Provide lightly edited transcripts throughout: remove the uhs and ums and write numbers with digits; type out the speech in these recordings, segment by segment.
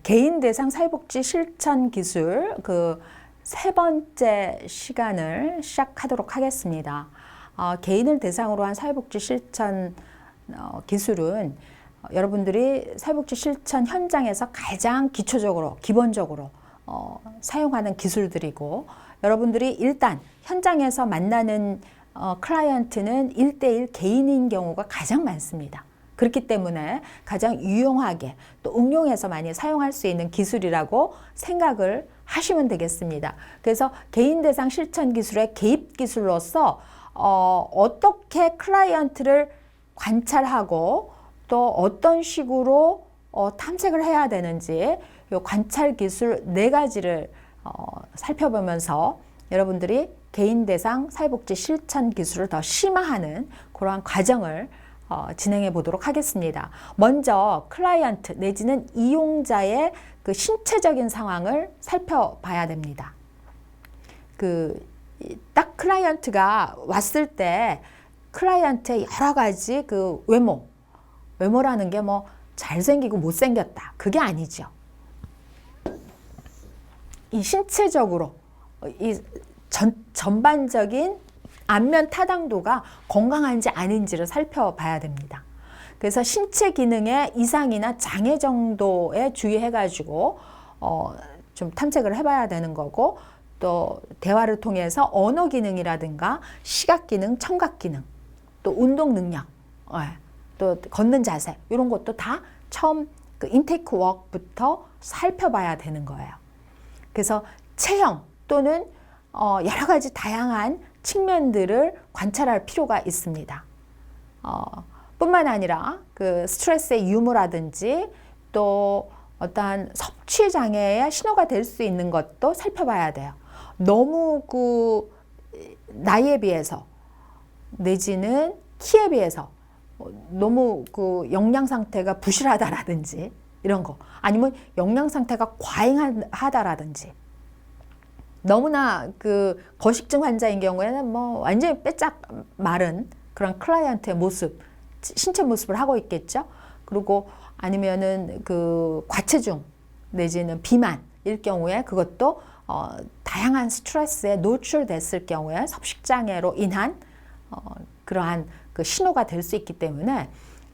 개인 대상 사회복지 실천 기술 그 세 번째 시간을 시작하도록 하겠습니다. 개인을 대상으로 한 사회복지 실천 기술은 여러분들이 사회복지 실천 현장에서 가장 기초적으로 기본적으로 사용하는 기술들이고, 여러분들이 일단 현장에서 만나는 클라이언트는 1대1 개인인 경우가 가장 많습니다. 그렇기 때문에 가장 유용하게 또 응용해서 많이 사용할 수 있는 기술이라고 생각을 하시면 되겠습니다. 그래서 개인 대상 실천 기술의 개입 기술로서 어떻게 클라이언트를 관찰하고 또 어떤 식으로 탐색을 해야 되는지 이 관찰 기술 4가지를 살펴보면서 여러분들이 개인 대상 사회복지 실천 기술을 더 심화하는 그러한 과정을 진행해 보도록 하겠습니다. 먼저 클라이언트 내지는 이용자의 그 신체적인 상황을 살펴봐야 됩니다. 딱 클라이언트가 왔을 때 클라이언트의 여러 가지 그 외모라는 게 뭐 잘생기고 못생겼다, 그게 아니죠. 이 신체적으로 이 전반적인 안면 타당도가 건강한지 아닌지를 살펴봐야 됩니다. 그래서 신체 기능의 이상이나 장애 정도에 주의해가지고 좀 탐색을 해봐야 되는 거고, 또 대화를 통해서 언어 기능이라든가 시각 기능, 청각 기능, 또 운동 능력, 또 걷는 자세, 이런 것도 다 처음 그 인테이크 워크부터 살펴봐야 되는 거예요. 그래서 체형 또는 여러 가지 다양한 측면들을 관찰할 필요가 있습니다. 뿐만 아니라 그 스트레스의 유무라든지 또 어떠한 섭취 장애의 신호가 될 수 있는 것도 살펴봐야 돼요. 너무 그 나이에 비해서 내지는 키에 비해서 너무 그 영양 상태가 부실하다라든지 이런 거, 아니면 영양 상태가 과잉하다라든지, 너무나 그 거식증 환자인 경우에는 뭐 완전히 빼짝 마른 그런 클라이언트의 모습, 신체 모습을 하고 있겠죠. 그리고 아니면은 그 과체중 내지는 비만일 경우에 그것도 다양한 스트레스에 노출됐을 경우에 섭식장애로 인한 그러한 그 신호가 될 수 있기 때문에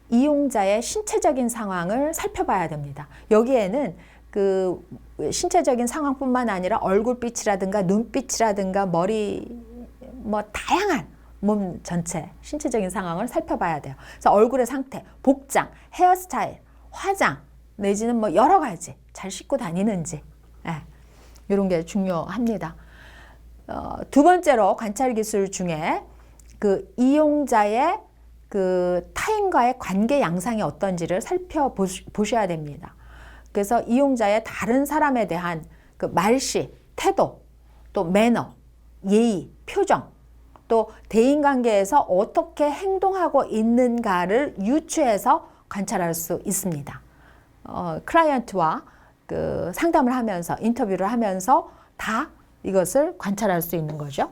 이용자의 신체적인 상황을 살펴봐야 됩니다. 여기에는 그 신체적인 상황뿐만 아니라 얼굴빛이라든가 눈빛이라든가 머리, 뭐 다양한 몸 전체 신체적인 상황을 살펴봐야 돼요. 그래서 얼굴의 상태, 복장, 헤어스타일, 화장 내지는 뭐 여러 가지 잘 씻고 다니는지, 이런 게 중요합니다. 두 번째로 관찰 기술 중에 그 이용자의 그 타인과의 관계 양상이 어떤지를 살펴보셔야 됩니다. 그래서 이용자의 다른 사람에 대한 그 말씨, 태도, 또 매너, 예의, 표정, 또 대인관계에서 어떻게 행동하고 있는가를 유추해서 관찰할 수 있습니다. 클라이언트와 그 상담을 하면서, 인터뷰를 하면서 다 이것을 관찰할 수 있는 거죠.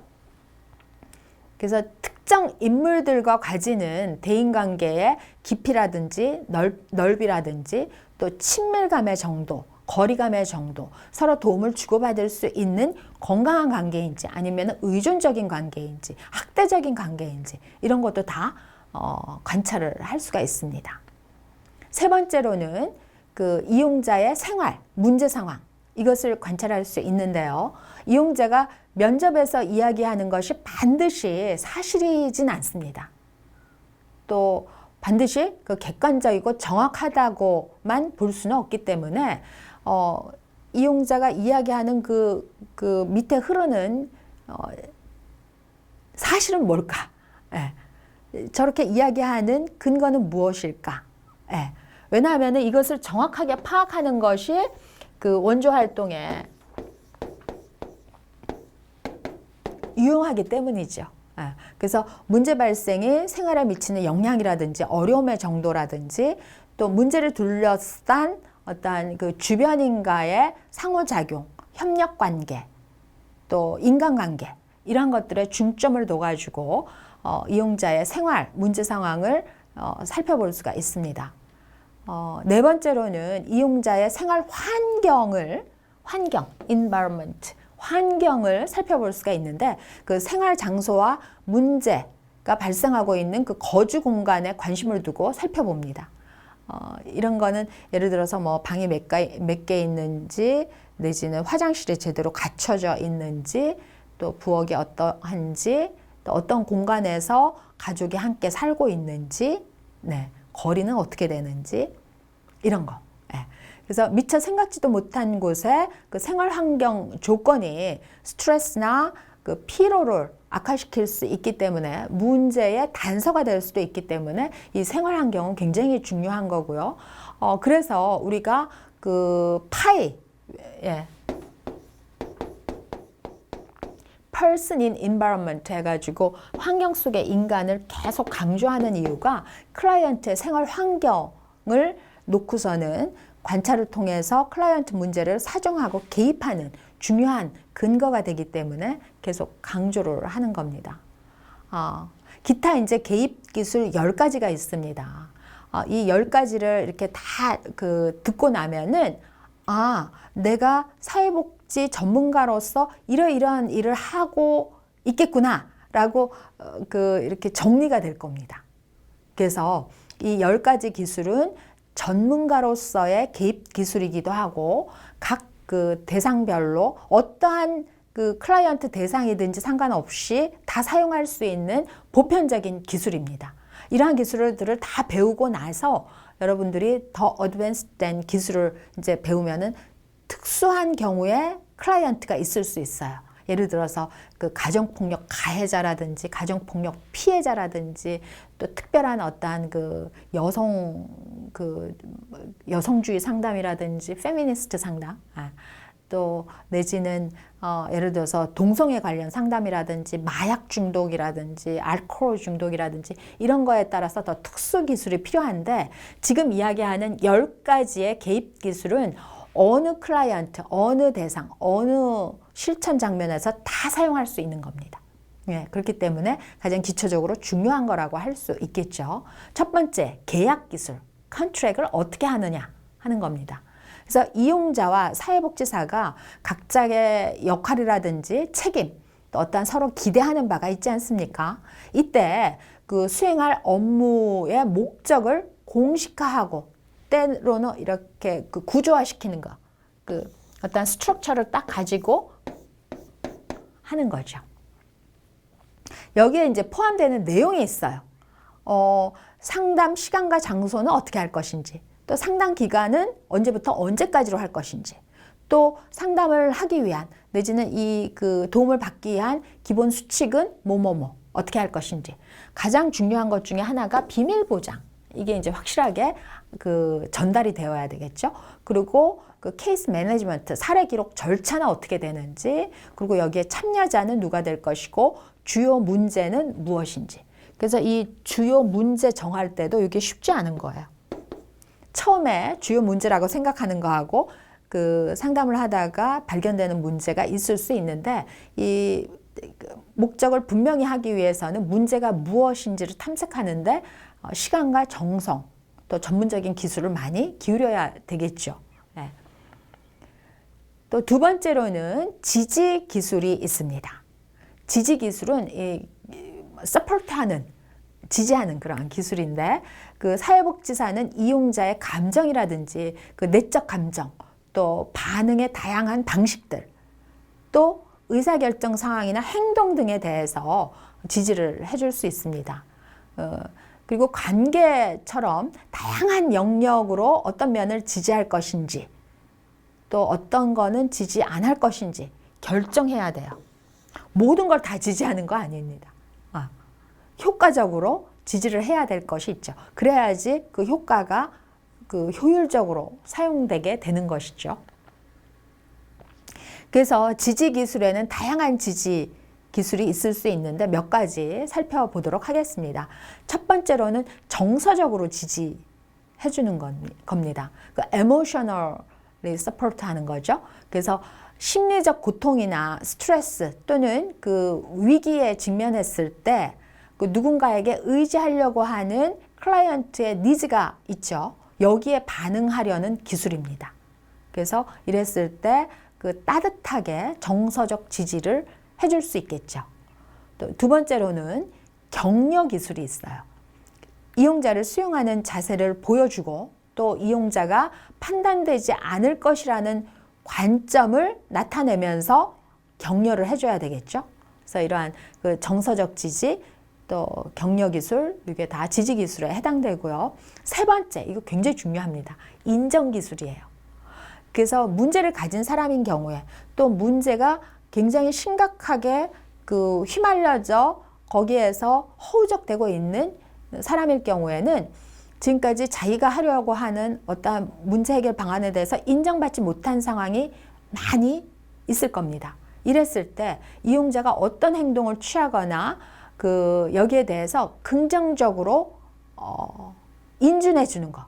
그래서 특정 인물들과 가지는 대인관계의 깊이라든지 넓이라든지 또 친밀감의 정도, 거리감의 정도, 서로 도움을 주고받을 수 있는 건강한 관계인지 아니면 의존적인 관계인지 학대적인 관계인지 이런 것도 다 관찰을 할 수가 있습니다. 세 번째로는 그 이용자의 생활, 문제 상황, 이것을 관찰할 수 있는데요. 이용자가 면접에서 이야기하는 것이 반드시 사실이진 않습니다. 또 반드시 그 객관적이고 정확하다고만 볼 수는 없기 때문에 이용자가 이야기하는 그 밑에 흐르는 사실은 뭘까? 저렇게 이야기하는 근거는 무엇일까? 왜냐하면 이것을 정확하게 파악하는 것이 그 원조 활동에 유용하기 때문이죠. 그래서 문제 발생이 생활에 미치는 영향이라든지 어려움의 정도라든지 또 문제를 둘러싼 어떠한 그 주변인과의 상호작용, 협력관계, 또 인간관계 이런 것들에 중점을 둬가지고 이용자의 생활, 문제 상황을 살펴볼 수가 있습니다. 네 번째로는 이용자의 생활 environment, 환경을 살펴볼 수가 있는데 그 생활 장소와 문제가 발생하고 있는 그 거주 공간에 관심을 두고 살펴봅니다. 이런 거는 예를 들어서 뭐 방이 몇 개 있는지, 내지는 화장실이 제대로 갖춰져 있는지, 또 부엌이 어떠한지, 또 어떤 공간에서 가족이 함께 살고 있는지, 네, 거리는 어떻게 되는지, 이런 거. 네. 그래서 미처 생각지도 못한 곳에 그 생활 환경 조건이 스트레스나 그 피로를 악화시킬 수 있기 때문에 문제의 단서가 될 수도 있기 때문에 이 생활 환경은 굉장히 중요한 거고요. 그래서 우리가 그 예. person in environment 해가지고 환경 속의 인간을 계속 강조하는 이유가 클라이언트의 생활 환경을 놓고서는 관찰을 통해서 클라이언트 문제를 사정하고 개입하는 중요한 근거가 되기 때문에 계속 강조를 하는 겁니다. 기타 이제 개입 기술 10가지가 있습니다. 이 10가지를 이렇게 다 듣고 나면은 내가 사회복지 전문가로서 이러이러한 일을 하고 있겠구나 라고 이렇게 정리가 될 겁니다. 그래서 이 10가지 기술은 전문가로서의 개입 기술이기도 하고 각 그 대상별로 어떠한 그 클라이언트 대상이든지 상관없이 다 사용할 수 있는 보편적인 기술입니다. 이러한 기술들을 다 배우고 나서 여러분들이 더 어드밴스된 기술을 이제 배우면은 특수한 경우에 클라이언트가 있을 수 있어요. 예를 들어서 그 가정폭력 가해자라든지 가정폭력 피해자라든지 또 특별한 어떠한 그 여성주의 상담이라든지 페미니스트 상담, 또 내지는 예를 들어서 동성애 관련 상담이라든지 마약 중독이라든지 알코올 중독이라든지 이런 거에 따라서 더 특수 기술이 필요한데 지금 이야기하는 10가지의 개입 기술은 어느 클라이언트, 어느 대상, 어느 실천 장면에서 다 사용할 수 있는 겁니다. 예, 그렇기 때문에 가장 기초적으로 중요한 거라고 할 수 있겠죠. 첫 번째, 계약 기술, 컨트랙을 어떻게 하느냐 하는 겁니다. 그래서 이용자와 사회복지사가 각자의 역할이라든지 책임, 또 어떤 서로 기대하는 바가 있지 않습니까? 이때 그 수행할 업무의 목적을 공식화하고 때로는 이렇게 그 구조화시키는 거, 그 어떤 스트럭처를 딱 가지고 하는 거죠. 여기에 이제 포함되는 내용이 있어요. 상담 시간과 장소는 어떻게 할 것인지, 또 상담 기간은 언제부터 언제까지로 할 것인지, 또 상담을 하기 위한 내지는 이 그 도움을 받기 위한 기본 수칙은 어떻게 할 것인지, 가장 중요한 것 중에 하나가 비밀 보장. 이게 이제 확실하게 그 전달이 되어야 되겠죠. 그리고 그 케이스 매니지먼트, 사례 기록 절차는 어떻게 되는지, 그리고 여기에 참여자는 누가 될 것이고 주요 문제는 무엇인지. 그래서 이 주요 문제 정할 때도 이게 쉽지 않은 거예요. 처음에 주요 문제라고 생각하는 거하고 그 상담을 하다가 발견되는 문제가 있을 수 있는데 이 목적을 분명히 하기 위해서는 문제가 무엇인지를 탐색하는데 시간과 정성, 또 전문적인 기술을 많이 기울여야 되겠죠. 네. 또 두 번째로는 지지 기술이 있습니다. 지지 기술은 서포트하는, 지지하는 그런 기술인데 그 사회복지사는 이용자의 감정이라든지 그 내적 감정, 또 반응의 다양한 방식들, 또 의사결정 상황이나 행동 등에 대해서 지지를 해줄 수 있습니다. 그리고 관계처럼 다양한 영역으로 어떤 면을 지지할 것인지, 또 어떤 거는 지지 안 할 것인지 결정해야 돼요. 모든 걸 다 지지하는 거 아닙니다. 효과적으로 지지를 해야 될 것이 있죠. 그래야지 그 효과가 그 효율적으로 사용되게 되는 것이죠. 그래서 지지 기술에는 다양한 지지 기술이 있을 수 있는데 몇 가지 살펴보도록 하겠습니다. 첫 번째로는 정서적으로 지지해 주는 겁니다. 그 emotionally support 하는 거죠. 그래서 심리적 고통이나 스트레스 또는 그 위기에 직면했을 때 그 누군가에게 의지하려고 하는 클라이언트의 니즈가 있죠. 여기에 반응하려는 기술입니다. 그래서 이랬을 때 그 따뜻하게 정서적 지지를 해줄 수 있겠죠. 또 두 번째로는 격려 기술이 있어요. 이용자를 수용하는 자세를 보여주고 또 이용자가 판단되지 않을 것이라는 관점을 나타내면서 격려를 해줘야 되겠죠. 그래서 이러한 그 정서적 지지, 또 격려 기술, 이게 다 지지 기술에 해당되고요. 세 번째, 이거 굉장히 중요합니다. 인정 기술이에요. 그래서 문제를 가진 사람인 경우에 또 문제가 굉장히 심각하게 그 휘말려져 거기에서 허우적대고 있는 사람일 경우에는 지금까지 자기가 하려고 하는 어떤 문제 해결 방안에 대해서 인정받지 못한 상황이 많이 있을 겁니다. 이랬을 때 이용자가 어떤 행동을 취하거나 그 여기에 대해서 긍정적으로 인준해 주는 거,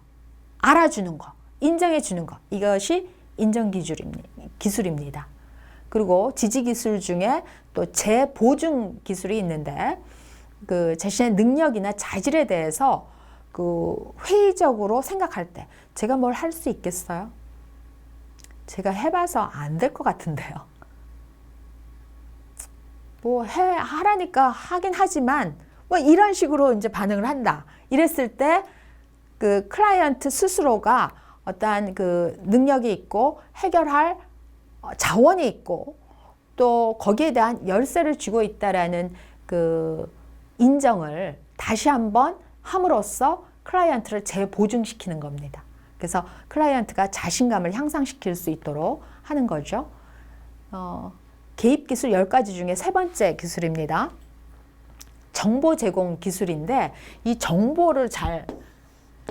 알아주는 거, 인정해 주는 것, 이것이 인정 기술입니다. 그리고 지지 기술 중에 또 재보증 기술이 있는데 그 자신의 능력이나 자질에 대해서 그 회의적으로 생각할 때 제가 뭘 할 수 있겠어요? 제가 해봐서 안 될 것 같은데요. 뭐 하라니까 하긴 하지만 뭐 이런 식으로 이제 반응을 한다. 이랬을 때 그 클라이언트 스스로가 어떠한 그 능력이 있고 해결할 자원이 있고 또 거기에 대한 열쇠를 쥐고 있다라는 그 인정을 다시 한번 함으로써 클라이언트를 재보증시키는 겁니다. 그래서 클라이언트가 자신감을 향상시킬 수 있도록 하는 거죠. 개입 기술 10가지 중에 세 번째 기술입니다. 정보 제공 기술인데 이 정보를 잘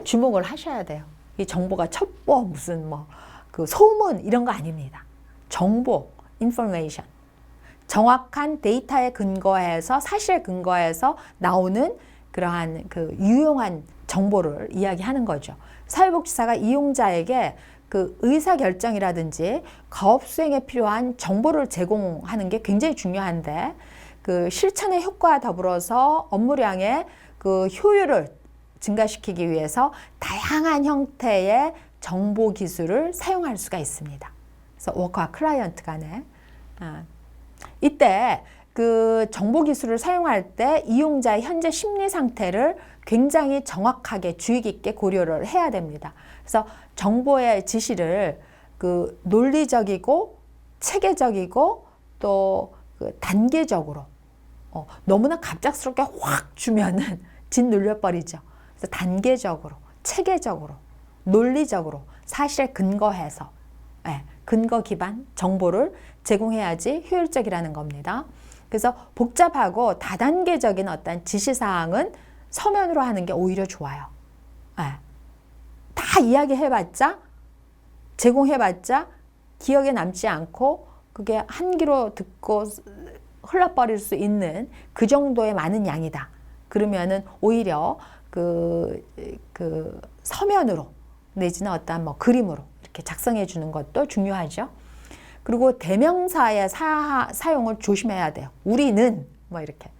주목을 하셔야 돼요. 이 정보가 첩보 무슨 뭐 그 소문 이런 거 아닙니다. 정보, information. 정확한 데이터에 근거해서 사실에 근거해서 나오는 그러한 그 유용한 정보를 이야기하는 거죠. 사회복지사가 이용자에게 그 의사결정이라든지 가업 수행에 필요한 정보를 제공하는 게 굉장히 중요한데 그 실천의 효과와 더불어서 업무량의 그 효율을 증가시키기 위해서 다양한 형태의 정보 기술을 사용할 수가 있습니다. 그래서 워커와 클라이언트 간에 이때 그 정보 기술을 사용할 때 이용자의 현재 심리 상태를 굉장히 정확하게 주의 깊게 고려를 해야 됩니다. 그래서 정보의 지시를 그 논리적이고 체계적이고 또 그 단계적으로 너무나 갑작스럽게 확 주면은 진 눌려버리죠. 그래서 단계적으로, 체계적으로, 논리적으로 사실에 근거해서 근거 기반 정보를 제공해야지 효율적이라는 겁니다. 그래서 복잡하고 다단계적인 어떤 지시사항은 서면으로 하는 게 오히려 좋아요. 다 이야기해봤자, 제공해봤자 기억에 남지 않고 그게 한 귀로 듣고 흘러버릴 수 있는 그 정도의 많은 양이다. 그러면은 오히려 그 서면으로 내지는 어떤 뭐 그림으로 이렇게 작성해 주는 것도 중요하죠. 그리고 대명사의 사용을 조심해야 돼요. 우리는 뭐 이렇게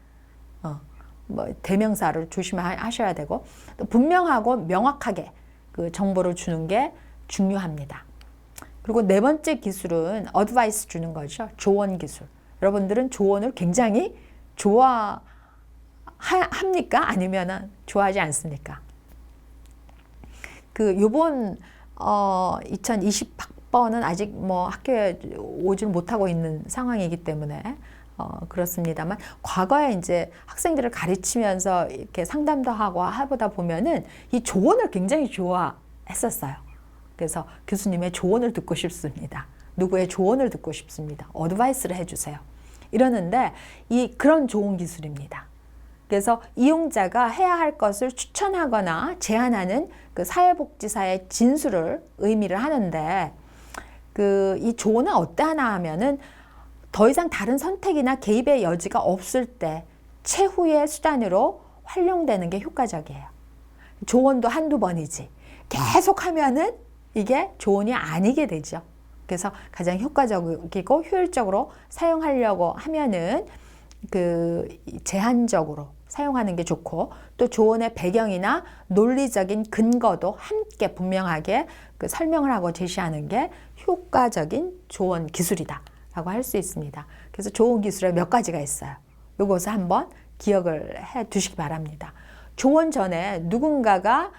뭐 대명사를 조심하셔야 되고 또 분명하고 명확하게 그 정보를 주는 게 중요합니다. 그리고 네 번째 기술은 어드바이스 주는 거죠. 조언 기술. 여러분들은 조언을 굉장히 좋아합니까? 아니면 좋아하지 않습니까? 그 요번 2020학번은 아직 뭐 학교에 오질 못하고 있는 상황이기 때문에 그렇습니다만 과거에 이제 학생들을 가르치면서 이렇게 상담도 하고 해보다 보면은 이 조언을 굉장히 좋아했었어요. 그래서 교수님의 조언을 듣고 싶습니다. 누구의 조언을 듣고 싶습니다. 어드바이스를 해주세요. 이러는데 그런 좋은 기술입니다. 그래서 이용자가 해야 할 것을 추천하거나 제안하는 그 사회복지사의 진술을 의미를 하는데 이 조언은 어떠하나 하면은 더 이상 다른 선택이나 개입의 여지가 없을 때 최후의 수단으로 활용되는 게 효과적이에요. 조언도 한두 번이지 계속 하면은 이게 조언이 아니게 되죠. 그래서 가장 효과적이고 효율적으로 사용하려고 하면은 제한적으로 사용하는 게 좋고, 또 조언의 배경이나 논리적인 근거도 함께 분명하게 그 설명을 하고 제시하는 게 효과적인 조언 기술이다 라고 할 수 있습니다. 그래서 조언 기술에 몇 가지가 있어요. 이것을 한번 기억을 해 두시기 바랍니다. 조언 전에 누군가가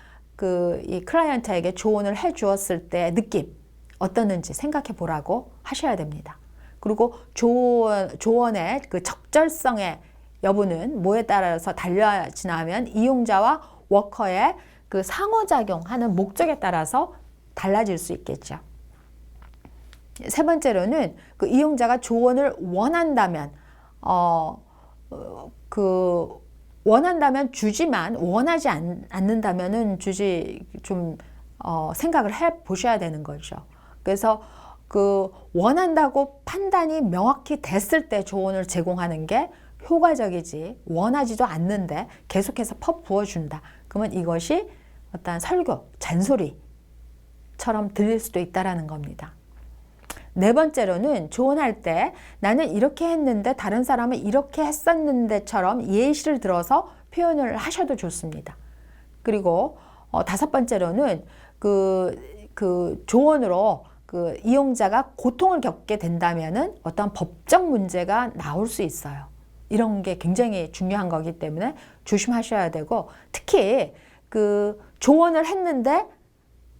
이 클라이언트에게 조언을 해 주었을 때 느낌 어떻는지 생각해 보라고 하셔야 됩니다. 그리고 조언의 그 적절성의 여부는 뭐에 따라서 달라지냐면 이용자와 워커의 그 상호작용하는 목적에 따라서 달라질 수 있겠죠. 세 번째로는 그 이용자가 조언을 원한다면 원한다면 주지만 원하지 않는다면은 주지 좀 생각을 해 보셔야 되는 거죠. 그래서 그 원한다고 판단이 명확히 됐을 때 조언을 제공하는 게 효과적이지, 원하지도 않는데 계속해서 부어준다. 그러면 이것이 어떤 설교, 잔소리처럼 들릴 수도 있다라는 겁니다. 네 번째로는 조언할 때 나는 이렇게 했는데 다른 사람은 이렇게 했었는데처럼 예시를 들어서 표현을 하셔도 좋습니다. 그리고 다섯 번째로는 그 조언으로 그 이용자가 고통을 겪게 된다면은 어떤 법적 문제가 나올 수 있어요. 이런 게 굉장히 중요한 거기 때문에 조심하셔야 되고, 특히 그 조언을 했는데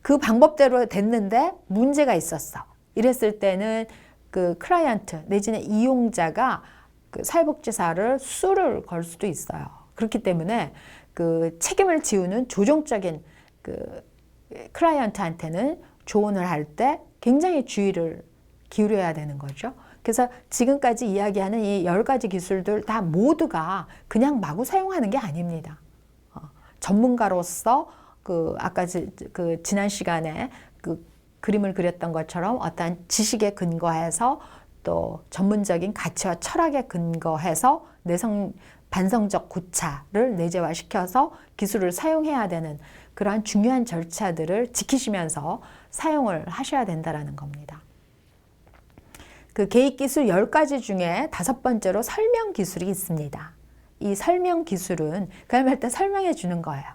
그 방법대로 됐는데 문제가 있었어. 이랬을 때는 그 클라이언트 내지는 이용자가 그 사회복지사를 수를 걸 수도 있어요. 그렇기 때문에 그 책임을 지우는 조정적인 그 클라이언트한테는 조언을 할 때 굉장히 주의를 기울여야 되는 거죠. 그래서 지금까지 이야기하는 이 10가지 기술들 다 모두가 그냥 마구 사용하는 게 아닙니다. 전문가로서 아까 지난 시간에 그림을 그렸던 것처럼 어떠한 지식에 근거해서 또 전문적인 가치와 철학에 근거해서 반성적 고찰을 내재화시켜서 기술을 사용해야 되는 그러한 중요한 절차들을 지키시면서 사용을 하셔야 된다는 겁니다. 그 개입기술 10가지 중에 5번째로 설명 기술이 있습니다. 이 설명 기술은 그야말로 일단 설명해 주는 거예요.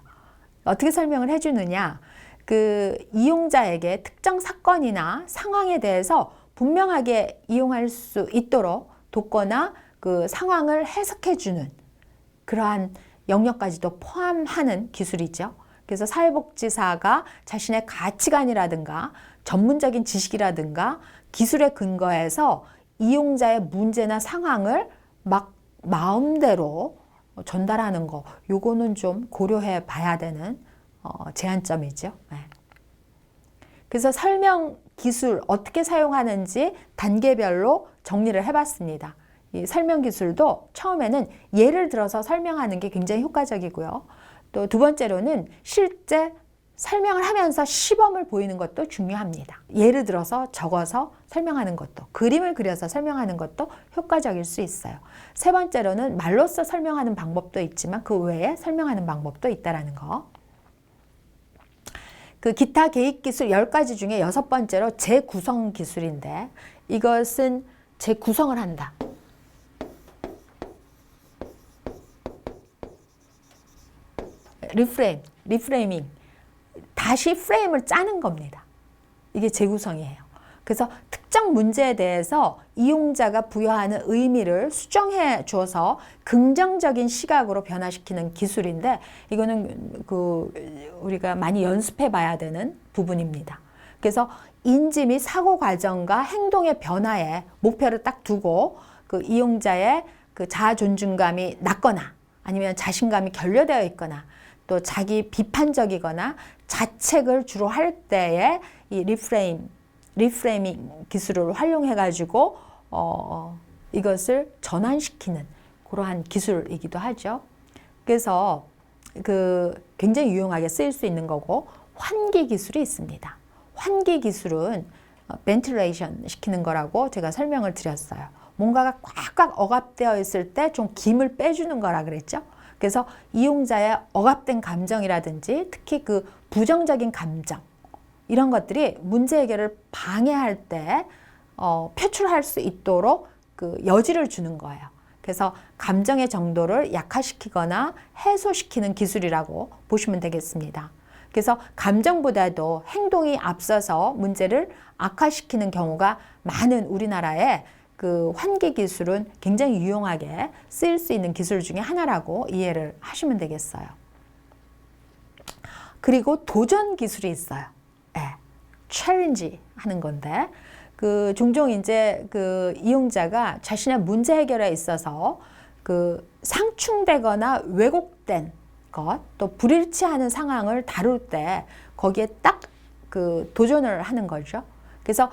어떻게 설명을 해 주느냐? 그 이용자에게 특정 사건이나 상황에 대해서 분명하게 이용할 수 있도록 돕거나 그 상황을 해석해 주는 그러한 영역까지도 포함하는 기술이죠. 그래서 사회복지사가 자신의 가치관이라든가 전문적인 지식이라든가 기술에 근거해서 이용자의 문제나 상황을 막 마음대로 전달하는 거, 요거는 좀 고려해 봐야 되는 제한점이죠. 네. 그래서 설명 기술 어떻게 사용하는지 단계별로 정리를 해봤습니다. 이 설명 기술도 처음에는 예를 들어서 설명하는 게 굉장히 효과적이고요. 또 두 번째로는 실제 설명을 하면서 시범을 보이는 것도 중요합니다. 예를 들어서 적어서 설명하는 것도, 그림을 그려서 설명하는 것도 효과적일 수 있어요. 세 번째로는 말로써 설명하는 방법도 있지만 그 외에 설명하는 방법도 있다는 거. 그 기타 개입 기술 10가지 중에 6번째로 재구성 기술인데, 이것은 재구성을 한다. 리프레이밍. 다시 프레임을 짜는 겁니다. 이게 재구성이에요. 그래서 특정 문제에 대해서 이용자가 부여하는 의미를 수정해 줘서 긍정적인 시각으로 변화시키는 기술인데, 이거는 우리가 많이 연습해 봐야 되는 부분입니다. 그래서 인지 및 사고 과정과 행동의 변화에 목표를 딱 두고 그 이용자의 그 자아 존중감이 낮거나 아니면 자신감이 결여되어 있거나 또 자기 비판적이거나 자책을 주로 할 때에 이 리프레이밍 기술을 활용해 가지고 이것을 전환시키는 그러한 기술이기도 하죠. 그래서 굉장히 유용하게 쓰일 수 있는 거고, 환기 기술이 있습니다. 환기 기술은 벤틸레이션 시키는 거라고 제가 설명을 드렸어요. 뭔가가 꽉꽉 억압되어 있을 때 좀 김을 빼주는 거라 그랬죠. 그래서 이용자의 억압된 감정이라든지 특히 그 부정적인 감정, 이런 것들이 문제 해결을 방해할 때 표출할 수 있도록 그 여지를 주는 거예요. 그래서 감정의 정도를 약화시키거나 해소시키는 기술이라고 보시면 되겠습니다. 그래서 감정보다도 행동이 앞서서 문제를 악화시키는 경우가 많은 우리나라의 그 환기 기술은 굉장히 유용하게 쓰일 수 있는 기술 중에 하나라고 이해를 하시면 되겠어요. 그리고 도전 기술이 있어요. 챌린지 하는 건데, 그 종종 이제 그 이용자가 자신의 문제 해결에 있어서 그 상충되거나 왜곡된 것, 또 불일치하는 상황을 다룰 때 거기에 딱 그 도전을 하는 거죠. 그래서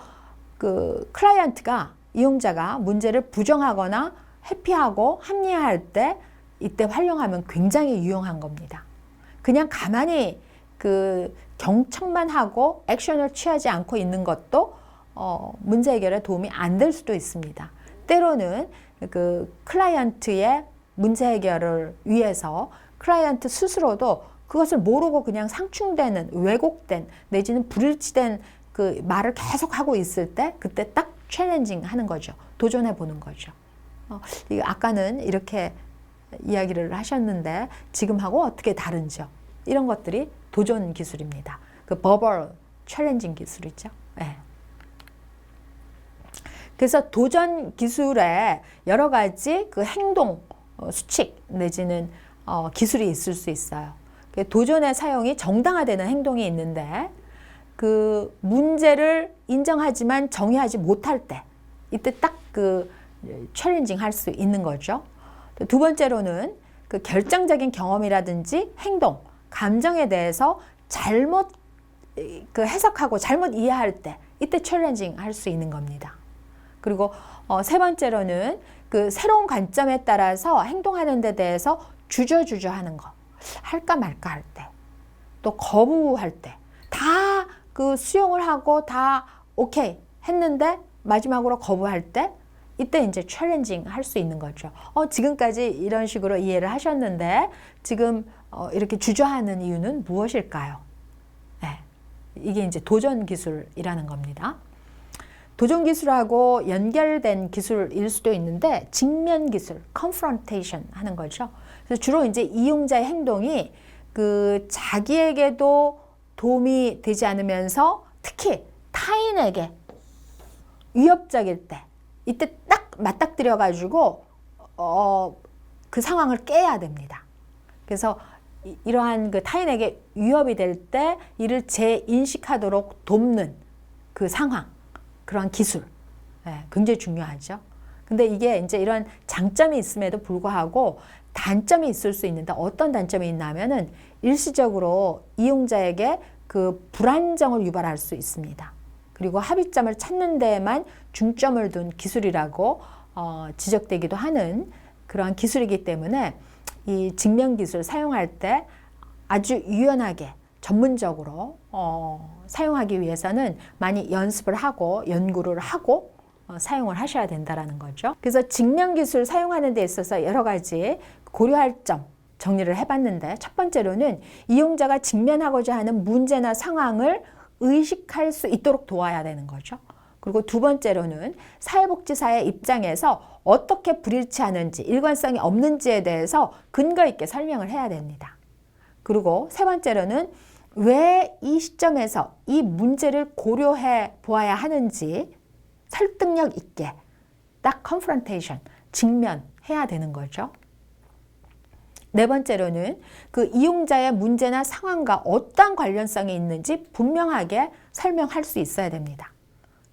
그 클라이언트가, 이용자가 문제를 부정하거나 회피하고 합리화할 때 이때 활용하면 굉장히 유용한 겁니다. 그냥 가만히 그 경청만 하고 액션을 취하지 않고 있는 것도 문제 해결에 도움이 안 될 수도 있습니다. 때로는 그 클라이언트의 문제 해결을 위해서 클라이언트 스스로도 그것을 모르고 그냥 상충되는, 왜곡된 내지는 불일치된 그 말을 계속 하고 있을 때 그때 딱 챌린징 하는 거죠. 도전해 보는 거죠. 아까는 이렇게 이야기를 하셨는데 지금하고 어떻게 다른지요? 이런 것들이 도전 기술입니다. 그 버벌 챌린징 기술이죠. 네. 그래서 도전 기술에 여러 가지 그 행동 수칙 내지는 기술이 있을 수 있어요. 도전의 사용이 정당화되는 행동이 있는데 그 문제를 인정하지만 정의하지 못할 때 이때 딱 그 챌린징 할 수 있는 거죠. 두 번째로는 그 결정적인 경험이라든지 행동, 감정에 대해서 잘못 그 해석하고 잘못 이해할 때 이때 챌린징 할 수 있는 겁니다. 그리고 세 번째로는 그 새로운 관점에 따라서 행동하는 데 대해서 주저주저 하는 거. 할까 말까 할 때, 또 거부할 때, 다 그 수용을 하고 다 오케이 했는데 마지막으로 거부할 때 이때 이제 챌린징 할 수 있는 거죠. 지금까지 이런 식으로 이해를 하셨는데 지금 이렇게 주저하는 이유는 무엇일까요? 네, 이게 이제 도전 기술이라는 겁니다. 도전 기술하고 연결된 기술일 수도 있는데 직면 기술, confrontation 하는 거죠. 그래서 주로 이제 이용자의 행동이 그 자기에게도 도움이 되지 않으면서 특히 타인에게 위협적일 때 이때 딱 맞닥뜨려 가지고 그 상황을 깨야 됩니다. 그래서 이러한 그 타인에게 위협이 될 때 이를 재인식하도록 돕는 그 상황, 그런 기술, 굉장히 중요하죠. 근데 이게 이제 이런 장점이 있음에도 불구하고 단점이 있을 수 있는데 어떤 단점이 있냐면은 일시적으로 이용자에게 그 불안정을 유발할 수 있습니다. 그리고 합의점을 찾는 데에만 중점을 둔 기술이라고 지적되기도 하는 그러한 기술이기 때문에 이 직면 기술 사용할 때 아주 유연하게 전문적으로 사용하기 위해서는 많이 연습을 하고 연구를 하고 사용을 하셔야 된다는 거죠. 그래서 직면 기술 사용하는 데 있어서 여러 가지 고려할 점 정리를 해봤는데 첫 번째로는 이용자가 직면하고자 하는 문제나 상황을 의식할 수 있도록 도와야 되는 거죠. 그리고 두 번째로는 사회복지사의 입장에서 어떻게 불일치하는지 일관성이 없는지에 대해서 근거 있게 설명을 해야 됩니다. 그리고 세 번째로는 왜 이 시점에서 이 문제를 고려해 보아야 하는지 설득력 있게 딱 컨프런테이션, 직면해야 되는 거죠. 네 번째로는 그 이용자의 문제나 상황과 어떤 관련성이 있는지 분명하게 설명할 수 있어야 됩니다.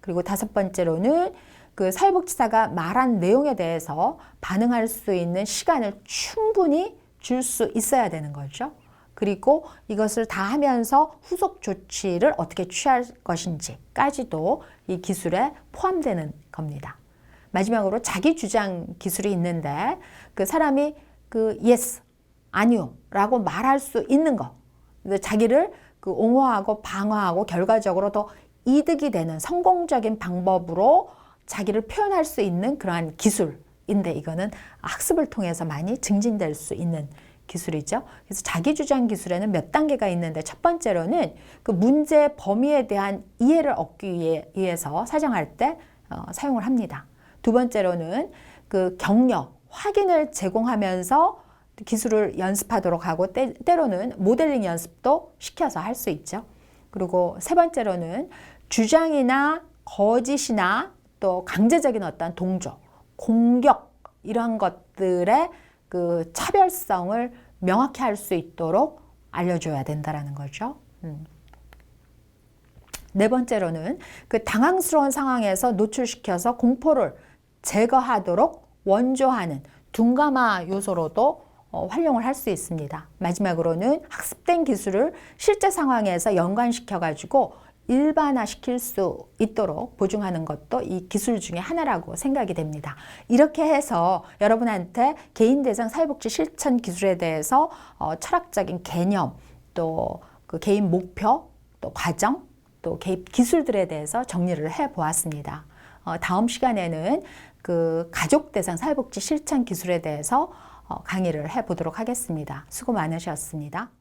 그리고 다섯 번째로는 그 사회복지사가 말한 내용에 대해서 반응할 수 있는 시간을 충분히 줄 수 있어야 되는 거죠. 그리고 이것을 다 하면서 후속 조치를 어떻게 취할 것인지까지도 이 기술에 포함되는 겁니다. 마지막으로 자기 주장 기술이 있는데 그 사람이 그 yes, 아니요 라고 말할 수 있는 거, 자기를 그 옹호하고 방어하고 결과적으로 더 이득이 되는 성공적인 방법으로 자기를 표현할 수 있는 그러한 기술인데 이거는 학습을 통해서 많이 증진될 수 있는 기술이죠. 그래서 자기주장 기술에는 몇 단계가 있는데 첫 번째로는 그 문제 범위에 대한 이해를 얻기 위해서 사정할 때 사용을 합니다. 두 번째로는 그 격려 확인을 제공하면서 기술을 연습하도록 하고 때로는 모델링 연습도 시켜서 할 수 있죠. 그리고 세 번째로는 주장이나 거짓이나 또 강제적인 어떤 동조, 공격 이런 것들의 그 차별성을 명확히 할 수 있도록 알려줘야 된다라는 거죠. 네 번째로는 그 당황스러운 상황에서 노출시켜서 공포를 제거하도록 원조하는 둔감화 요소로도 활용을 할 수 있습니다. 마지막으로는 학습된 기술을 실제 상황에서 연관시켜 가지고 일반화시킬 수 있도록 보증하는 것도 이 기술 중에 하나라고 생각이 됩니다. 이렇게 해서 여러분한테 개인 대상 사회복지 실천 기술에 대해서 철학적인 개념, 또 그 개인 목표, 또 과정, 또 개인 기술들에 대해서 정리를 해 보았습니다. 다음 시간에는 그 가족 대상 사회복지 실천 기술에 대해서 강의를 해 보도록 하겠습니다. 수고 많으셨습니다.